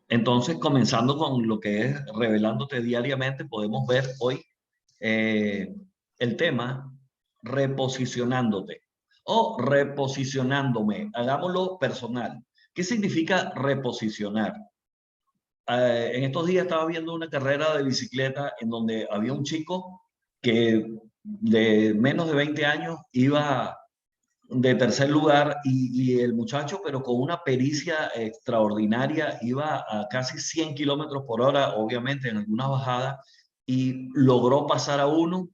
Entonces, comenzando con lo que es revelándote diariamente, podemos ver hoy eh, el tema reposicionándote o reposicionándome. Hagámoslo personal. ¿Qué significa reposicionar? En estos días estaba viendo una carrera de bicicleta en donde había un chico que de menos de 20 años iba de tercer lugar y el muchacho, pero con una pericia extraordinaria, iba a casi 100 kilómetros por hora, obviamente en algunas bajadas, y logró pasar a uno,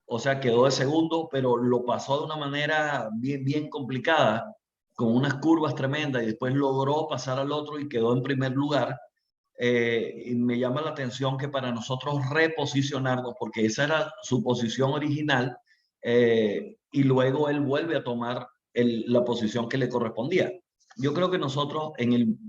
o sea, quedó de segundo, pero lo pasó de una manera bien complicada, con unas curvas tremendas, y después logró pasar al otro y quedó en primer lugar. Y me llama la atención que para nosotros reposicionarnos, porque esa era su posición original, y luego él vuelve a tomar la posición que le correspondía. Yo creo que nosotros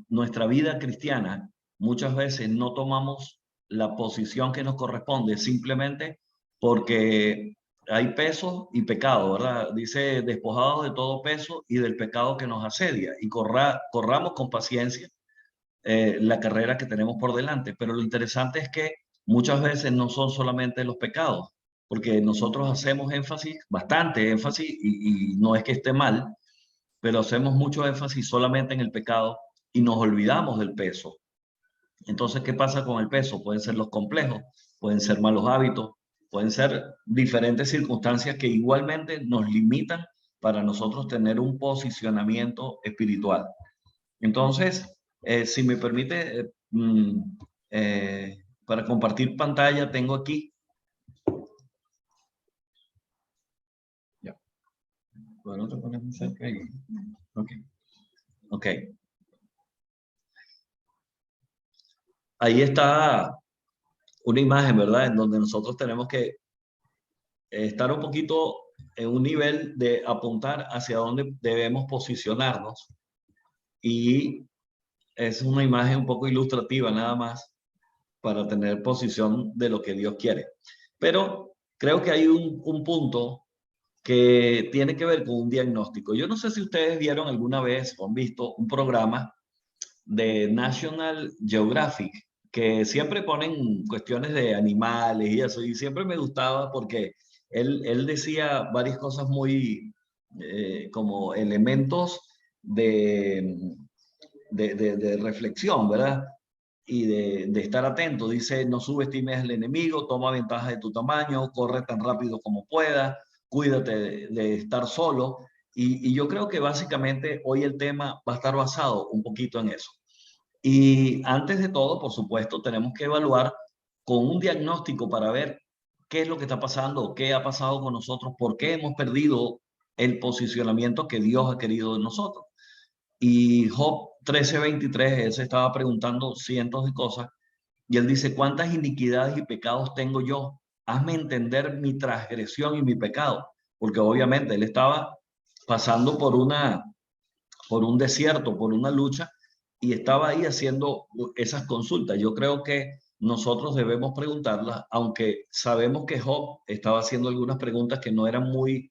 nuestra vida cristiana muchas veces no tomamos la posición que nos corresponde simplemente porque hay peso y pecado, ¿verdad? Dice, despojados de todo peso y del pecado que nos asedia, y corramos con paciencia la carrera que tenemos por delante. Pero lo interesante es que muchas veces no son solamente los pecados, porque nosotros hacemos énfasis, bastante énfasis, y no es que esté mal, pero hacemos mucho énfasis solamente en el pecado y nos olvidamos del peso. Entonces, ¿qué pasa con el peso? Pueden ser los complejos, pueden ser malos hábitos, pueden ser diferentes circunstancias que igualmente nos limitan para nosotros tener un posicionamiento espiritual. Entonces, si me permite, para compartir pantalla, tengo aquí. Ya. Bueno, te pones muy cerca y... Ok. Ok. Ahí está una imagen, ¿verdad? En donde nosotros tenemos que estar un poquito en un nivel de apuntar hacia dónde debemos posicionarnos. Y es una imagen un poco ilustrativa nada más para tener posición de lo que Dios quiere. Pero creo que hay un punto que tiene que ver con un diagnóstico. Yo no sé si ustedes vieron alguna vez o han visto un programa de National Geographic que siempre ponen cuestiones de animales y eso, y siempre me gustaba porque él decía varias cosas muy como elementos de, de reflexión, ¿verdad? Y de estar atento. Dice, no subestimes al enemigo, toma ventaja de tu tamaño, corre tan rápido como puedas, cuídate de estar solo. Y yo creo que básicamente hoy el tema va a estar basado un poquito en eso. Y antes de todo, por supuesto, tenemos que evaluar con un diagnóstico para ver qué es lo que está pasando, qué ha pasado con nosotros, por qué hemos perdido el posicionamiento que Dios ha querido de nosotros. Y Job 13:23, él se estaba preguntando cientos de cosas, y él dice, ¿cuántas iniquidades y pecados tengo yo? Hazme entender mi transgresión y mi pecado, porque obviamente él estaba pasando por un desierto, por una lucha, y estaba ahí haciendo esas consultas. Yo creo que nosotros debemos preguntarlas, aunque sabemos que Job estaba haciendo algunas preguntas que no eran muy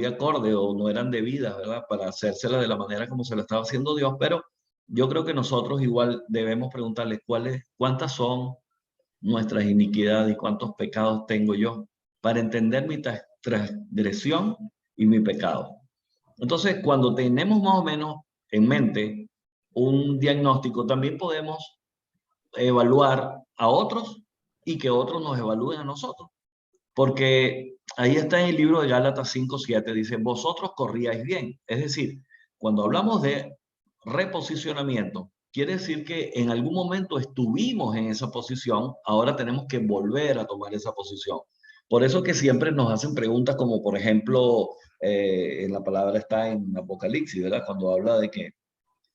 acorde o no eran debidas, ¿verdad? Para hacérselas de la manera como se la estaba haciendo Dios, pero yo creo que nosotros igual debemos preguntarles cuántas son nuestras iniquidades y cuántos pecados tengo yo, para entender mi transgresión y mi pecado. Entonces, cuando tenemos más o menos en mente un diagnóstico, también podemos evaluar a otros y que otros nos evalúen a nosotros. Porque ahí está en el libro de Gálatas 5:7, dice, vosotros corríais bien. Es decir, cuando hablamos de reposicionamiento, quiere decir que en algún momento estuvimos en esa posición, ahora tenemos que volver a tomar esa posición. Por eso que siempre nos hacen preguntas como, por ejemplo, en la palabra está en Apocalipsis, ¿verdad? Cuando habla de que,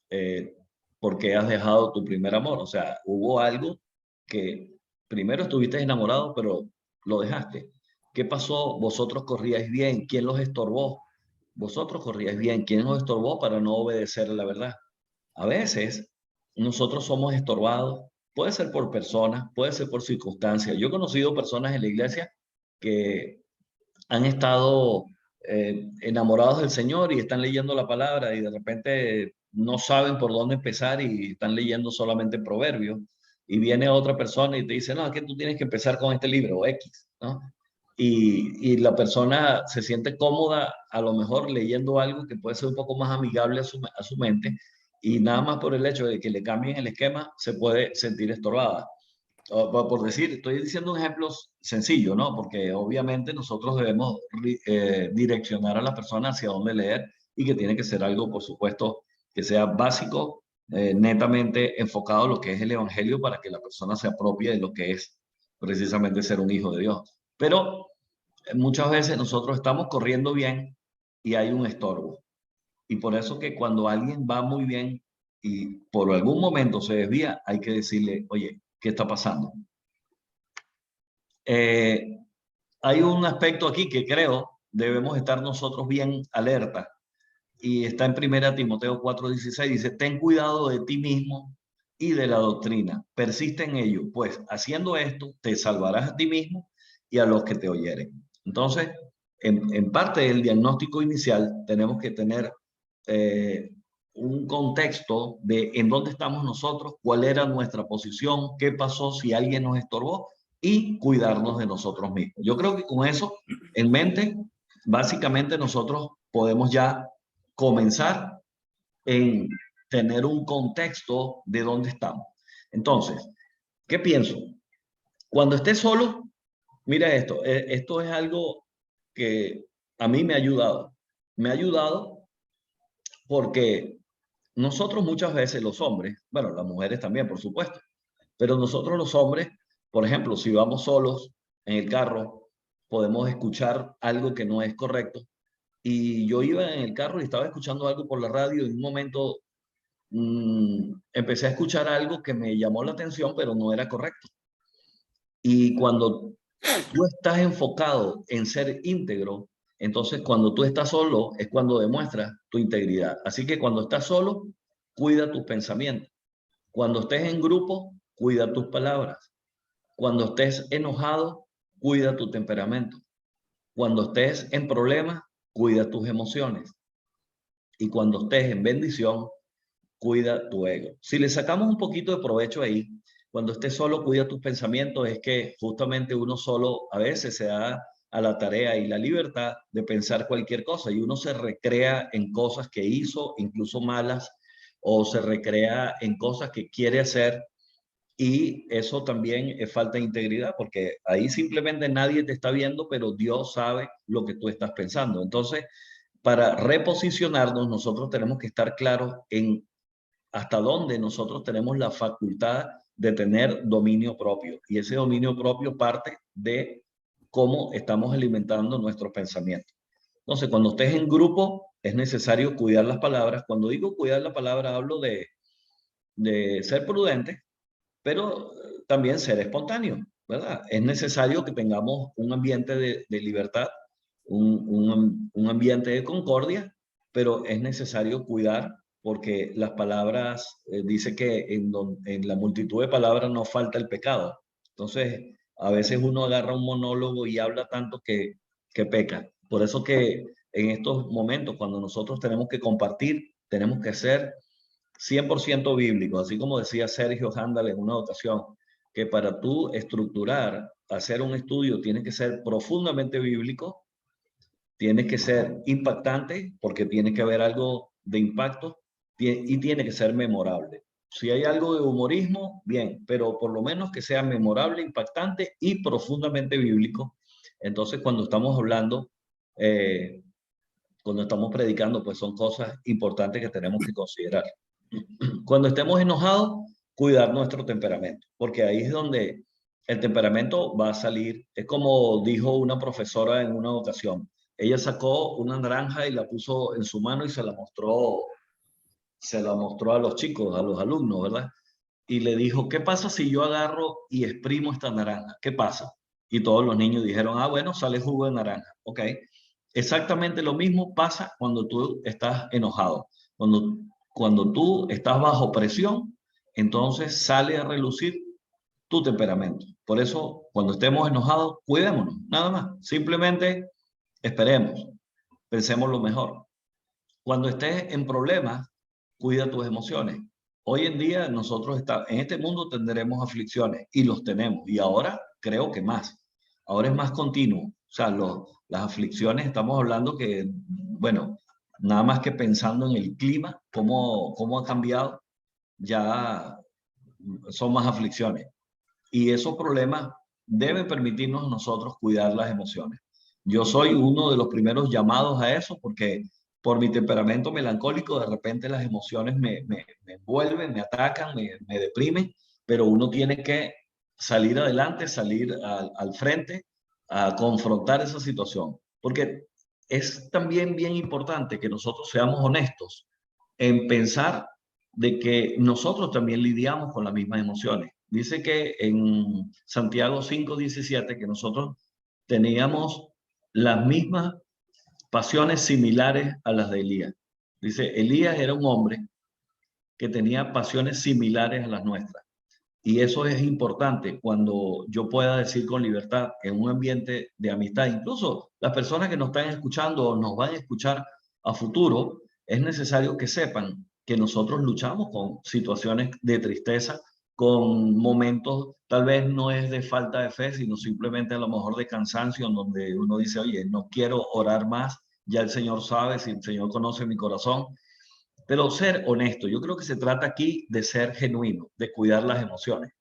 eh, ¿por qué has dejado tu primer amor? O sea, hubo algo que primero estuviste enamorado, pero lo dejaste. ¿Qué pasó? Vosotros corríais bien. ¿Quién los estorbó? Vosotros corríais bien. ¿Quién los estorbó para no obedecer la verdad? A veces nosotros somos estorbados. Puede ser por personas, puede ser por circunstancias. Yo he conocido personas en la iglesia que han estado enamorados del Señor y están leyendo la palabra y de repente no saben por dónde empezar y están leyendo solamente proverbios, y viene otra persona y te dice, no, es que tú tienes que empezar con este libro, X, ¿no? Y la persona se siente cómoda a lo mejor leyendo algo que puede ser un poco más amigable a su mente, y nada más por el hecho de que le cambien el esquema se puede sentir estorbada. Por decir, estoy diciendo un ejemplo sencillo, ¿no? Porque obviamente nosotros debemos direccionar a la persona hacia dónde leer, y que tiene que ser algo, por supuesto, que sea básico, netamente enfocado a lo que es el evangelio, para que la persona se apropie de lo que es precisamente ser un hijo de Dios. Pero muchas veces nosotros estamos corriendo bien y hay un estorbo. Y por eso que cuando alguien va muy bien y por algún momento se desvía, hay que decirle, oye, ¿qué está pasando? Eh, Hay un aspecto aquí que creo debemos estar nosotros bien alerta, y está en 1 Timoteo 4:16, dice, ten cuidado de ti mismo y de la doctrina, persiste en ello, pues haciendo esto te salvarás a ti mismo y a los que te oyeren. Entonces, en parte del diagnóstico inicial tenemos que tener eh, un contexto de en dónde estamos nosotros, cuál era nuestra posición, qué pasó si alguien nos estorbó, y cuidarnos de nosotros mismos. Yo creo que con eso en mente, básicamente nosotros podemos ya comenzar en tener un contexto de dónde estamos. Entonces, ¿qué pienso? Cuando esté solo, mira esto, esto es algo que a mí me ha ayudado. Me ha ayudado porque nosotros muchas veces los hombres, bueno, las mujeres también, por supuesto, pero nosotros los hombres, por ejemplo, si vamos solos en el carro, podemos escuchar algo que no es correcto. Y yo iba en el carro y estaba escuchando algo por la radio, y en un momento empecé a escuchar algo que me llamó la atención, pero no era correcto. Y cuando tú estás enfocado en ser íntegro, entonces cuando tú estás solo es cuando demuestras tu integridad. Así que cuando estás solo, cuida tus pensamientos. Cuando estés en grupo, cuida tus palabras. Cuando estés enojado, cuida tu temperamento. Cuando estés en problemas, cuida tus emociones. Y cuando estés en bendición, cuida tu ego. Si le sacamos un poquito de provecho ahí, cuando estés solo, cuida tus pensamientos, es que justamente uno solo a veces se da a la tarea y la libertad de pensar cualquier cosa, y uno se recrea en cosas que hizo, incluso malas, o se recrea en cosas que quiere hacer, y eso también es falta de integridad, porque ahí simplemente nadie te está viendo, pero Dios sabe lo que tú estás pensando. Entonces, para reposicionarnos, nosotros tenemos que estar claros en hasta dónde nosotros tenemos la facultad de tener dominio propio. Y ese dominio propio parte de cómo estamos alimentando nuestros pensamientos. Entonces, cuando estés en grupo, es necesario cuidar las palabras. Cuando digo cuidar la palabra, hablo de ser prudente, pero también ser espontáneo, ¿verdad? Es necesario que tengamos un ambiente de libertad, un ambiente de concordia, pero es necesario cuidar, porque las palabras, dice que en la multitud de palabras no falta el pecado. Entonces, a veces uno agarra un monólogo y habla tanto que peca. Por eso que en estos momentos, cuando nosotros tenemos que compartir, tenemos que ser 100% bíblico, así como decía Sergio Handel en una ocasión, que para tú estructurar, hacer un estudio, tiene que ser profundamente bíblico, tiene que ser impactante, porque tiene que haber algo de impacto, y tiene que ser memorable. Si hay algo de humorismo, bien, pero por lo menos que sea memorable, impactante y profundamente bíblico. Entonces, cuando estamos hablando, cuando estamos predicando, pues son cosas importantes que tenemos que considerar. Cuando estemos enojados, cuidar nuestro temperamento, porque ahí es donde el temperamento va a salir. Es como dijo una profesora en una ocasión. Ella sacó una naranja y la puso en su mano y se la mostró a los chicos, a los alumnos, ¿verdad? Y le dijo, ¿qué pasa si yo agarro y exprimo esta naranja? ¿Qué pasa? Y todos los niños dijeron, ah, bueno, sale jugo de naranja. Ok. Exactamente lo mismo pasa cuando tú estás enojado. Cuando tú estás bajo presión, entonces sale a relucir tu temperamento. Por eso, cuando estemos enojados, cuidémonos, nada más. Simplemente esperemos, pensemos lo mejor. Cuando estés en problemas, cuida tus emociones. Hoy en día nosotros en este mundo tendremos aflicciones y los tenemos. Y ahora creo que más. Ahora es más continuo. O sea, las aflicciones, estamos hablando que, bueno, nada más que pensando en el clima, cómo ha cambiado, ya son más aflicciones. Y esos problemas deben permitirnos a nosotros cuidar las emociones. Yo soy uno de los primeros llamados a eso porque por mi temperamento melancólico, de repente las emociones me envuelven, me atacan, me deprimen, pero uno tiene que salir adelante, salir al frente, a confrontar esa situación. Porque es también bien importante que nosotros seamos honestos en pensar de que nosotros también lidiamos con las mismas emociones. Dice que en Santiago 5:17 que nosotros teníamos las mismas pasiones similares a las de Elías. Dice, Elías era un hombre que tenía pasiones similares a las nuestras. Y eso es importante cuando yo pueda decir con libertad en un ambiente de amistad. Incluso las personas que nos están escuchando o nos van a escuchar a futuro, es necesario que sepan que nosotros luchamos con situaciones de tristeza, con momentos, tal vez no es de falta de fe, sino simplemente a lo mejor de cansancio, en donde uno dice, oye, no quiero orar más, ya el Señor sabe, si el Señor conoce mi corazón. Pero ser honesto, yo creo que se trata aquí de ser genuino, de cuidar las emociones,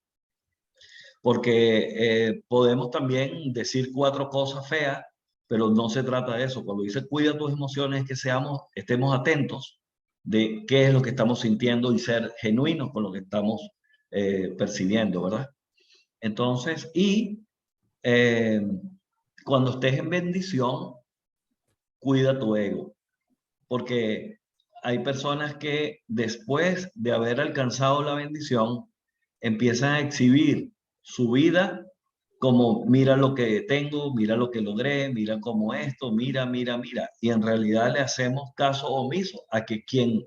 porque podemos también decir cuatro cosas feas, pero no se trata de eso. Cuando dice cuida tus emociones, es que estemos atentos de qué es lo que estamos sintiendo y ser genuinos con lo que estamos percibiendo, ¿verdad? Entonces, eh, cuando estés en bendición, cuida tu ego, porque hay personas que después de haber alcanzado la bendición, empiezan a exhibir su vida como mira lo que tengo, mira lo que logré, mira cómo esto, mira. Y en realidad le hacemos caso omiso a que quien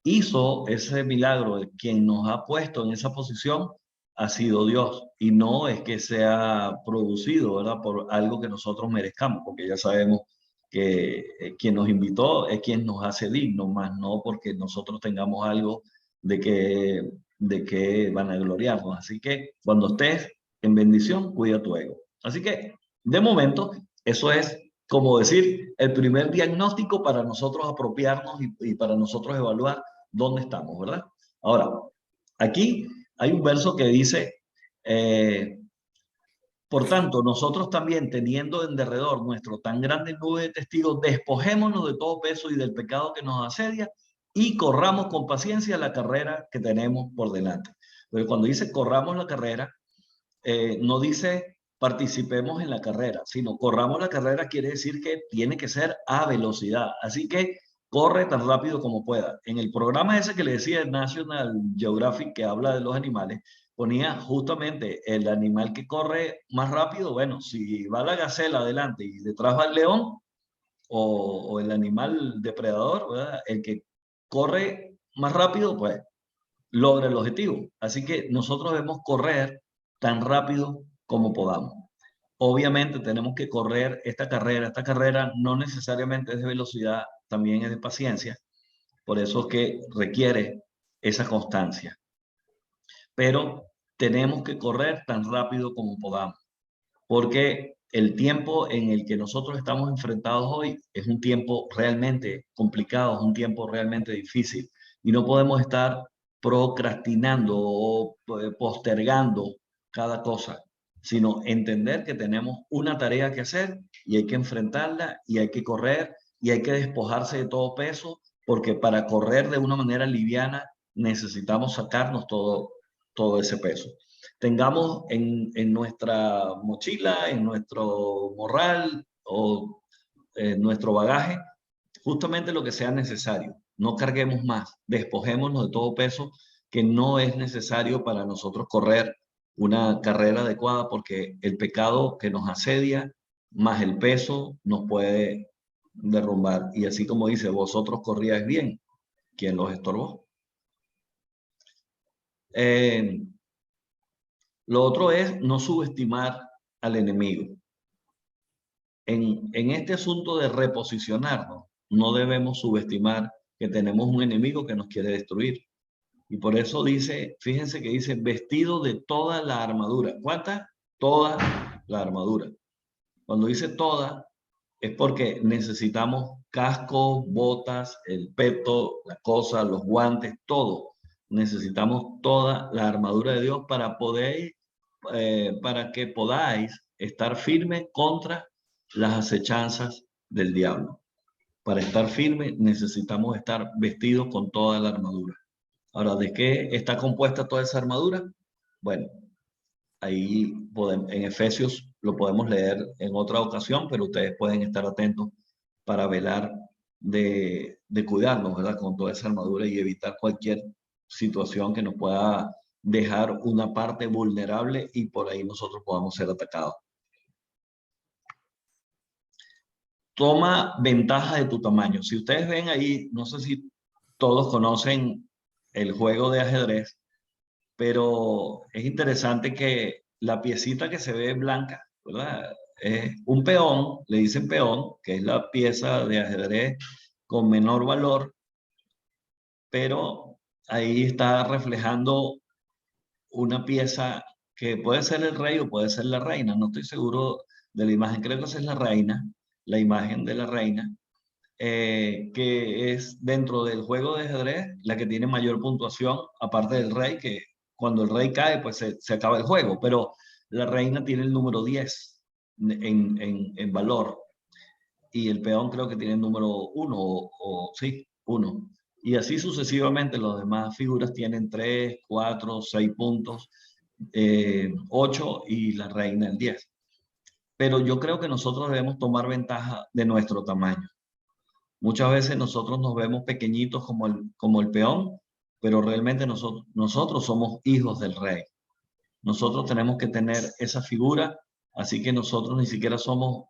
hizo ese milagro, quien nos ha puesto en esa posición, ha sido Dios. Y no es que sea producido, ¿verdad? Por algo que nosotros merezcamos, porque ya sabemos que quien nos invitó es quien nos hace dignos, más no porque nosotros tengamos algo de que van a gloriarnos. Así que cuando estés en bendición, cuida tu ego. Así que, de momento, eso es como decir el primer diagnóstico para nosotros apropiarnos y para nosotros evaluar dónde estamos, ¿verdad? Ahora, aquí hay un verso que dice, por tanto, nosotros también, teniendo en derredor nuestro tan grande nube de testigos, despojémonos de todo peso y del pecado que nos asedia y corramos con paciencia la carrera que tenemos por delante. Pero cuando dice corramos la carrera, no dice participemos en la carrera, sino corramos la carrera quiere decir que tiene que ser a velocidad. Así que corre tan rápido como pueda. En el programa ese que le decía el National Geographic que habla de los animales, ponía justamente el animal que corre más rápido. Bueno, si va la gacela adelante y detrás va el león o el animal depredador, ¿verdad? El que corre más rápido, pues logra el objetivo. Así que nosotros debemos correr tan rápido como podamos. Obviamente tenemos que correr esta carrera. Esta carrera no necesariamente es de velocidad, también es de paciencia. Por eso es que requiere esa constancia. Pero tenemos que correr tan rápido como podamos, porque el tiempo en el que nosotros estamos enfrentados hoy es un tiempo realmente complicado, es un tiempo realmente difícil y no podemos estar procrastinando o postergando cada cosa, sino entender que tenemos una tarea que hacer y hay que enfrentarla y hay que correr y hay que despojarse de todo peso, porque para correr de una manera liviana necesitamos sacarnos todo ese peso. Tengamos en nuestra mochila, en nuestro morral o en nuestro bagaje, justamente lo que sea necesario. No carguemos más, despojémonos de todo peso que no es necesario para nosotros correr una carrera adecuada, porque el pecado que nos asedia más el peso nos puede derrumbar. Y así como dice, vosotros corríais bien, ¿quién los estorbó? Lo otro es no subestimar al enemigo. En este asunto de reposicionarnos, no debemos subestimar que tenemos un enemigo que nos quiere destruir. Y por eso dice, fíjense que dice, vestido de toda la armadura. ¿Cuánta? Toda la armadura. Cuando dice toda, es porque necesitamos casco, botas, el peto, la cosa, los guantes, todo. Necesitamos toda la armadura de Dios para que podáis estar firmes contra las acechanzas del diablo. Para estar firme necesitamos estar vestidos con toda la armadura. Ahora, ¿de qué está compuesta toda esa armadura? Bueno, ahí en Efesios lo podemos leer en otra ocasión, pero ustedes pueden estar atentos para velar de cuidarnos, ¿verdad? Con toda esa armadura y evitar cualquier situación que nos pueda dejar una parte vulnerable y por ahí nosotros podamos ser atacados. Toma ventaja de tu tamaño. Si ustedes ven ahí, no sé si todos conocen el juego de ajedrez, pero es interesante que la piecita que se ve blanca, ¿verdad? Es un peón, le dicen peón, que es la pieza de ajedrez con menor valor, pero ahí está reflejando una pieza que puede ser el rey o puede ser la reina, no estoy seguro de la imagen, creo que esa es la reina, la imagen de la reina, que es dentro del juego de ajedrez la que tiene mayor puntuación, aparte del rey, que cuando el rey cae, pues se acaba el juego, pero la reina tiene el número 10 en valor y el peón creo que tiene el número 1 o sí, 1. Y así sucesivamente los demás figuras tienen 3, 4, 6 puntos, 8 y la reina el 10. Pero yo creo que nosotros debemos tomar ventaja de nuestro tamaño. Muchas veces nosotros nos vemos pequeñitos como el peón, pero realmente nosotros somos hijos del rey. Nosotros tenemos que tener esa figura, así que nosotros ni siquiera somos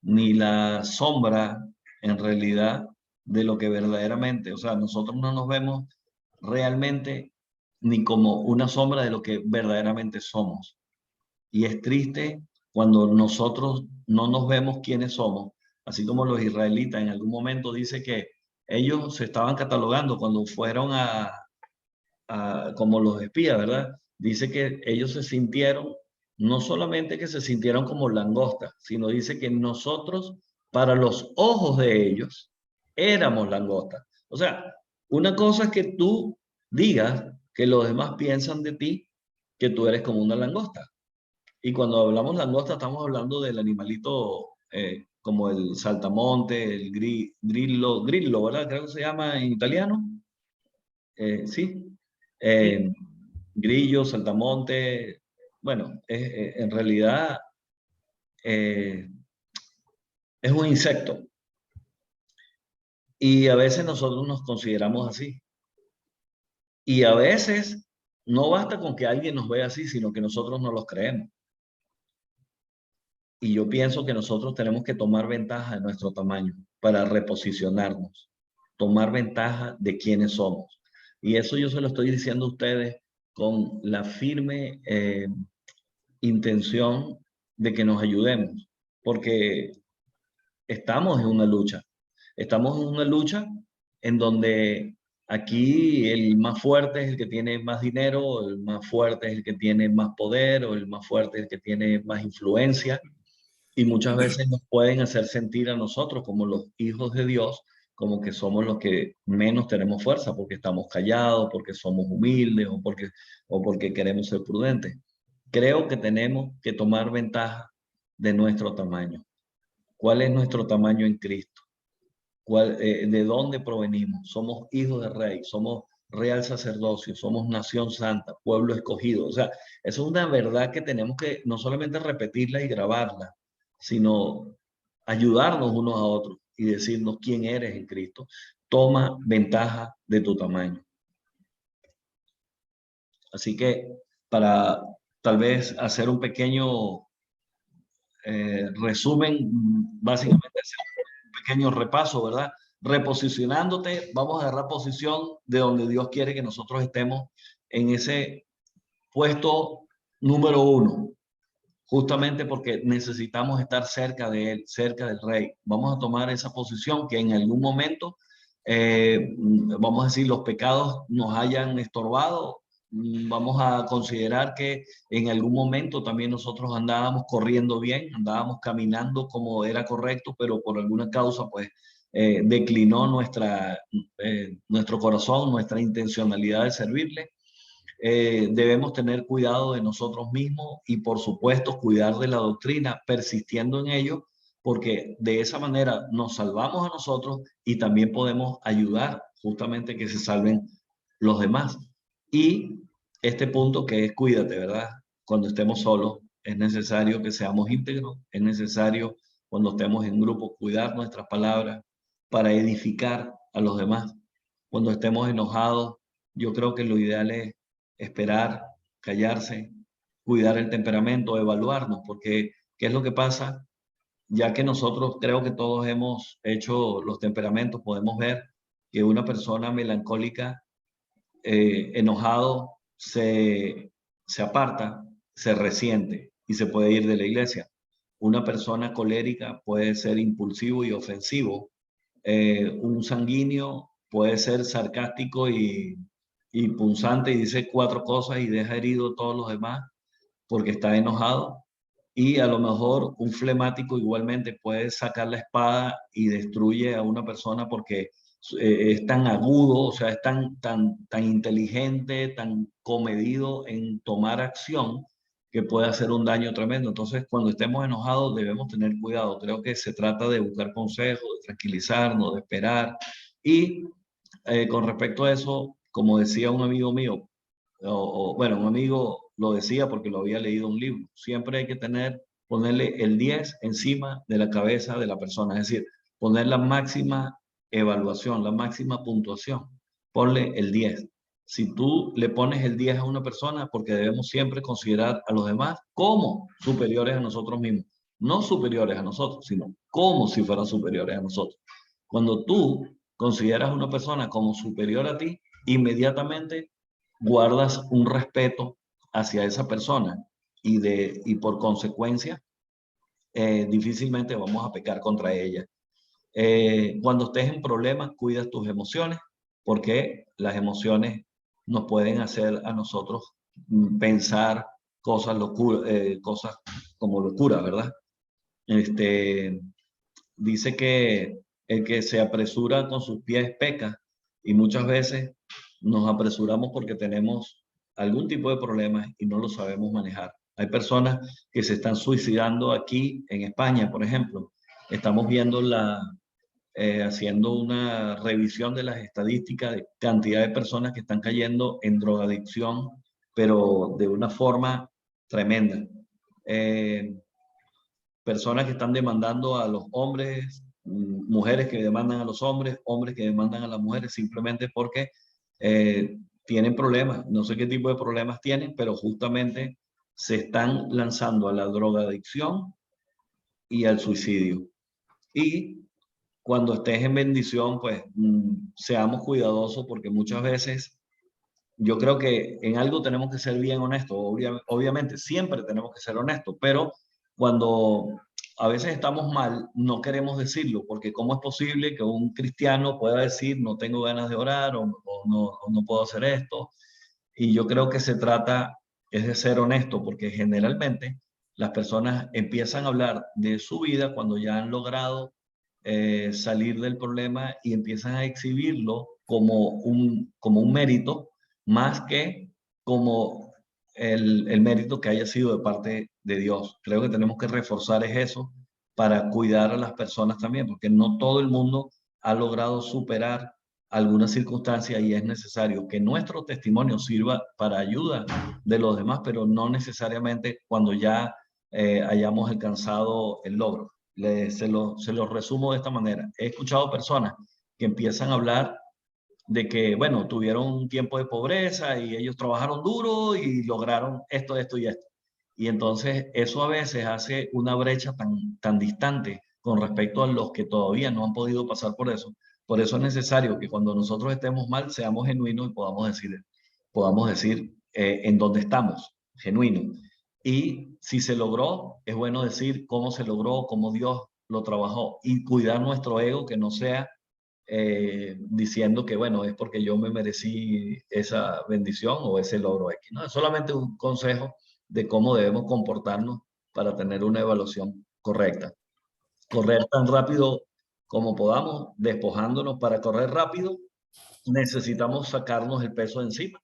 ni la sombra en realidad de lo que verdaderamente, o sea, nosotros no nos vemos realmente ni como una sombra de lo que verdaderamente somos. Y es triste cuando nosotros no nos vemos quiénes somos, así como los israelitas en algún momento dice que ellos se estaban catalogando cuando fueron como los espías, ¿verdad? Dice que ellos se sintieron, no solamente que se sintieron como langostas, sino dice que nosotros, para los ojos de ellos, éramos langostas. O sea, una cosa es que tú digas que los demás piensan de ti que tú eres como una langosta. Y cuando hablamos langosta, estamos hablando del animalito como el saltamonte, el grillo, ¿verdad? Creo que se llama en italiano. Sí. Eh, Grillo, saltamonte. Bueno, en realidad eh, es un insecto. Y a veces nosotros nos consideramos así. Y a veces no basta con que alguien nos vea así, sino que nosotros no los creemos. Y yo pienso que nosotros tenemos que tomar ventaja de nuestro tamaño para reposicionarnos, tomar ventaja de quiénes somos. Y eso yo se lo estoy diciendo a ustedes con la firme intención de que nos ayudemos, porque estamos en una lucha. Estamos en una lucha en donde aquí el más fuerte es el que tiene más dinero, el más fuerte es el que tiene más poder, o el más fuerte es el que tiene más influencia. Y muchas veces nos pueden hacer sentir a nosotros como los hijos de Dios, como que somos los que menos tenemos fuerza, porque estamos callados, porque somos humildes o porque queremos ser prudentes. Creo que tenemos que tomar ventaja de nuestro tamaño. ¿Cuál es nuestro tamaño en Cristo? ¿De dónde provenimos? Somos hijos de rey, somos real sacerdocio, somos nación santa, pueblo escogido. O sea, eso es una verdad que tenemos que no solamente repetirla y grabarla, sino ayudarnos unos a otros y decirnos quién eres en Cristo. Toma ventaja de tu tamaño. Así que para tal vez hacer un pequeño resumen, básicamente un pequeño repaso, ¿verdad? Reposicionándote, vamos a agarrar posición de donde Dios quiere que nosotros estemos en ese puesto número 1, justamente porque necesitamos estar cerca de Él, cerca del Rey. Vamos a tomar esa posición que en algún momento vamos a decir, los pecados nos hayan estorbado. Vamos a considerar que en algún momento también nosotros andábamos corriendo bien, andábamos caminando como era correcto, pero por alguna causa pues declinó nuestro corazón, nuestra intencionalidad de servirle. Debemos tener cuidado de nosotros mismos y por supuesto cuidar de la doctrina, persistiendo en ello, porque de esa manera nos salvamos a nosotros y también podemos ayudar justamente que se salven los demás. Y este punto que es cuídate, ¿verdad? Cuando estemos solos, es necesario que seamos íntegros, es necesario cuando estemos en grupo cuidar nuestras palabras para edificar a los demás. Cuando estemos enojados, yo creo que lo ideal es esperar, callarse, cuidar el temperamento, evaluarnos, porque ¿qué es lo que pasa? Ya que nosotros creo que todos hemos hecho los temperamentos, podemos ver que una persona melancólica, enojado, se aparta, se resiente y se puede ir de la iglesia. Una persona colérica puede ser impulsivo y ofensivo. Un sanguíneo puede ser sarcástico y punzante y dice cuatro cosas y deja herido a todos los demás porque está enojado. Y a lo mejor un flemático igualmente puede sacar la espada y destruye a una persona porque es tan agudo, o sea, es tan inteligente, tan comedido en tomar acción que puede hacer un daño tremendo. Entonces, cuando estemos enojados debemos tener cuidado. Creo que se trata de buscar consejos, de tranquilizarnos, de esperar. Y con respecto a eso, como decía un amigo mío, bueno, un amigo lo decía porque lo había leído en un libro, siempre hay que ponerle el 10 encima de la cabeza de la persona, es decir, poner la máxima evaluación, la máxima puntuación, ponle el 10. Si tú le pones el 10 a una persona, porque debemos siempre considerar a los demás como superiores a nosotros mismos, no superiores a nosotros, sino como si fueran superiores a nosotros. Cuando tú consideras a una persona como superior a ti, inmediatamente guardas un respeto hacia esa persona y por consecuencia difícilmente vamos a pecar contra ella. Cuando estés en problemas, cuidas tus emociones porque las emociones nos pueden hacer a nosotros pensar cosas como locura, ¿verdad? Este, dice que el que se apresura con sus pies peca y muchas veces nos apresuramos porque tenemos algún tipo de problemas y no lo sabemos manejar. Hay personas que se están suicidando aquí en España, por ejemplo. Estamos viendo haciendo una revisión de las estadísticas de cantidad de personas que están cayendo en drogadicción, pero de una forma tremenda. Eh, Personas que están demandando a los hombres, mujeres que demandan a los hombres, hombres que demandan a las mujeres simplemente porque tienen problemas. No sé qué tipo de problemas tienen, pero justamente se están lanzando a la drogadicción y al suicidio. Y cuando estés en bendición, pues seamos cuidadosos porque muchas veces yo creo que en algo tenemos que ser bien honestos, obviamente, siempre tenemos que ser honestos, pero cuando a veces estamos mal, no queremos decirlo, porque ¿cómo es posible que un cristiano pueda decir no tengo ganas de orar o no puedo hacer esto? Y yo creo que se trata es de ser honesto, porque generalmente las personas empiezan a hablar de su vida cuando ya han logrado salir del problema y empiezan a exhibirlo como un mérito más que como el mérito que haya sido de parte de Dios. Creo que tenemos que reforzar es eso para cuidar a las personas también, porque no todo el mundo ha logrado superar alguna circunstancia y es necesario que nuestro testimonio sirva para ayuda de los demás, pero no necesariamente cuando ya hayamos alcanzado el logro. Se lo resumo de esta manera. He escuchado personas que empiezan a hablar de que, bueno, tuvieron un tiempo de pobreza y ellos trabajaron duro y lograron esto, esto y esto. Y entonces eso a veces hace una brecha tan distante con respecto a los que todavía no han podido pasar por eso. Por eso es necesario que cuando nosotros estemos mal seamos genuinos y podamos decir en dónde estamos, genuino. Y si se logró, es bueno decir cómo se logró, cómo Dios lo trabajó y cuidar nuestro ego que no sea diciendo que, bueno, es porque yo me merecí esa bendición o ese logro X. No, es solamente un consejo de cómo debemos comportarnos para tener una evaluación correcta. Correr tan rápido como podamos, despojándonos. Para correr rápido necesitamos sacarnos el peso de encima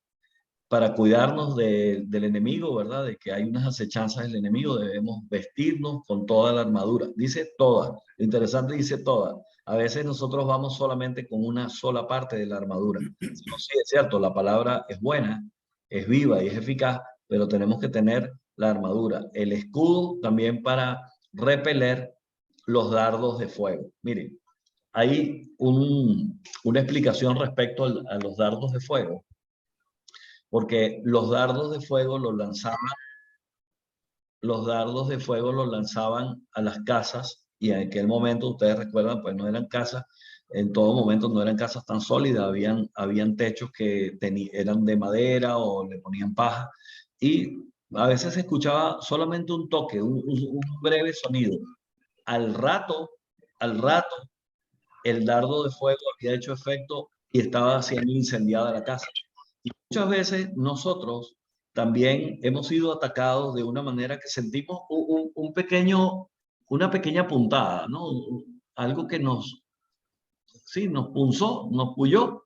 para cuidarnos del enemigo, ¿verdad? De que hay unas acechanzas del enemigo, debemos vestirnos con toda la armadura. Dice toda, lo interesante dice toda. A veces nosotros vamos solamente con una sola parte de la armadura. Sí, es cierto, la palabra es buena, es viva y es eficaz, pero tenemos que tener la armadura, el escudo también para repeler los dardos de fuego. Miren, hay una explicación respecto a los dardos de fuego, porque los dardos de fuego los lanzaban a las casas, y en aquel momento, ustedes recuerdan, pues no eran casas, en todo momento no eran casas tan sólidas, habían techos que eran de madera o le ponían paja, y a veces se escuchaba solamente un toque, un breve sonido. Al rato, al rato, el dardo de fuego había hecho efecto y estaba siendo incendiada la casa. Y muchas veces nosotros también hemos sido atacados de una manera que sentimos una pequeña puntada, ¿no? Algo que sí, nos punzó, nos puyó,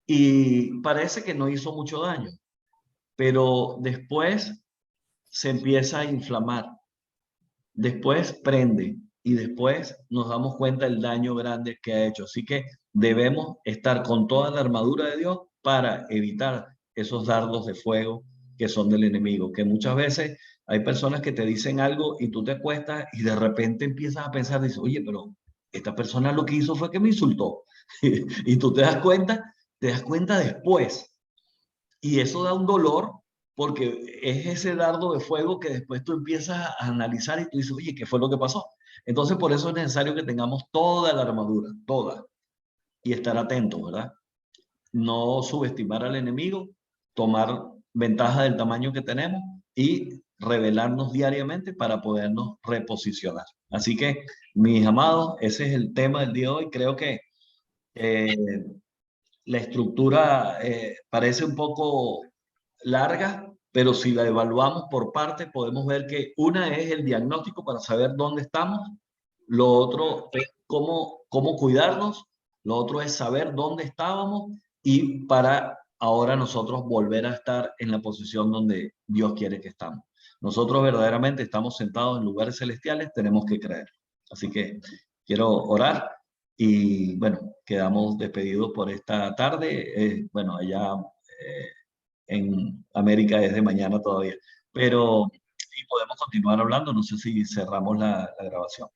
y parece que no hizo mucho daño, pero después se empieza a inflamar, después prende y después nos damos cuenta del daño grande que ha hecho. Así que debemos estar con toda la armadura de Dios para evitar esos dardos de fuego que son del enemigo, que muchas veces hay personas que te dicen algo y tú te acuestas y de repente empiezas a pensar, dices, oye, pero esta persona lo que hizo fue que me insultó. Y tú te das cuenta después. Y eso da un dolor, porque es ese dardo de fuego que después tú empiezas a analizar y tú dices, oye, ¿qué fue lo que pasó? Entonces, por eso es necesario que tengamos toda la armadura, toda, y estar atentos, ¿verdad? No subestimar al enemigo, tomar ventaja del tamaño que tenemos y revelarnos diariamente para podernos reposicionar. Así que, mis amados, ese es el tema del día de hoy. Creo que eh, la estructura parece un poco larga, pero si la evaluamos por parte, podemos ver que una es el diagnóstico para saber dónde estamos, lo otro es cómo cuidarnos, lo otro es saber dónde estábamos y para ahora nosotros volver a estar en la posición donde Dios quiere que estamos. Nosotros verdaderamente estamos sentados en lugares celestiales, tenemos que creer. Así que quiero orar. Y bueno, quedamos despedidos por esta tarde. Bueno, allá eh, en América es de mañana todavía, pero y podemos continuar hablando. No sé si cerramos la grabación.